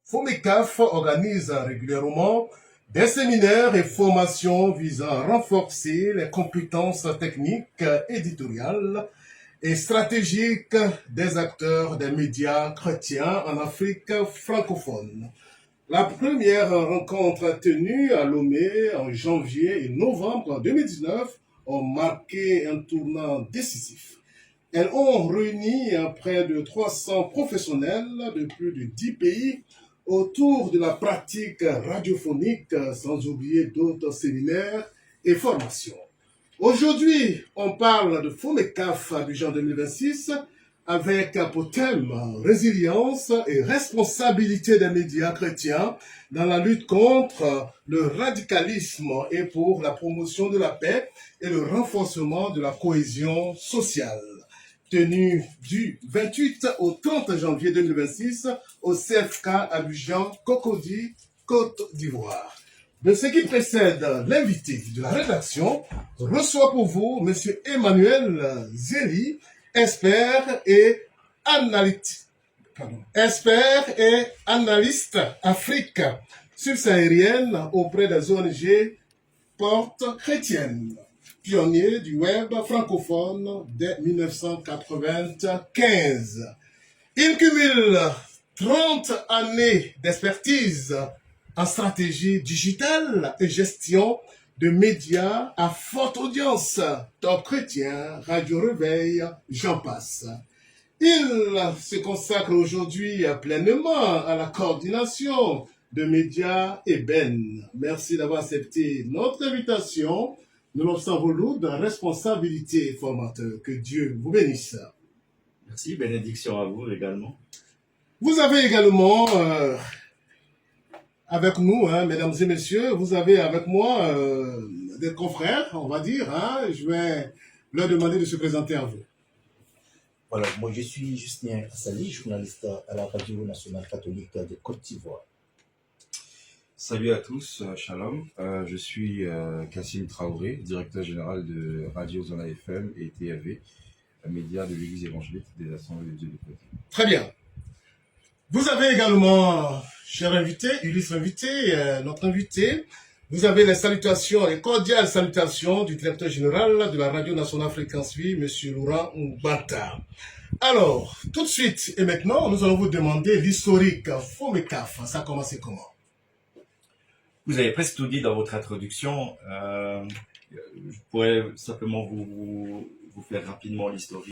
FOMECAF organise régulièrement des séminaires et formations visant à renforcer les compétences techniques, éditoriales et stratégiques des acteurs des médias chrétiens en Afrique francophone. La première rencontre tenue à Lomé en janvier et novembre 2019 ont marqué un tournant décisif. Elles ont réuni près de 300 professionnels de plus de 10 pays autour de la pratique radiophonique, sans oublier d'autres séminaires et formations. Aujourd'hui, on parle de FOMECAF Abidjan 2026 avec pour thème résilience et responsabilité des médias chrétiens dans la lutte contre le radicalisme et pour la promotion de la paix et le renforcement de la cohésion sociale. Tenu du 28 au 30 janvier 2026 au CFK Abidjan, Cocody, Côte d'Ivoire. De ce qui précède, l'invité de la rédaction reçoit pour vous M. Emmanuel Zéli, expert et analyste Afrique subsaharienne auprès des ONG Porte chrétienne, pionnier du web francophone dès 1995. Il cumule 30 années d'expertise en stratégie digitale et gestion de médias à forte audience, Top Chrétien, Radio Réveil, j'en passe. Il se consacre aujourd'hui pleinement à la coordination de médias Eben. Merci d'avoir accepté notre invitation. Nous l'observons vos lourdes responsabilités, formateur. Que Dieu vous bénisse. Merci, bénédiction à vous également. Vous avez également avec nous, mesdames et messieurs, vous avez avec moi des confrères, on va dire. Je vais leur demander de se présenter à vous. Voilà, moi je suis Justin Assali, journaliste à la Radio Nationale Catholique de Côte d'Ivoire. Salut à tous, shalom. Je suis Kassim Traoré, directeur général de Radio Zona FM et TLV, média de l'Église évangélique des Assemblées de Dieu de Côte d'Ivoire. Très bien. Vous avez également, cher invité, illustre invité, notre invité, vous avez les salutations, les cordiales salutations du directeur général de la Radio Nationale Fréquence Vie, M. Laurent Mbata. Alors, tout de suite et maintenant, nous allons vous demander l'historique FOMECAF. Ça a commencé comment? Vous avez presque tout dit dans votre introduction. Je pourrais simplement vous faire rapidement l'historique.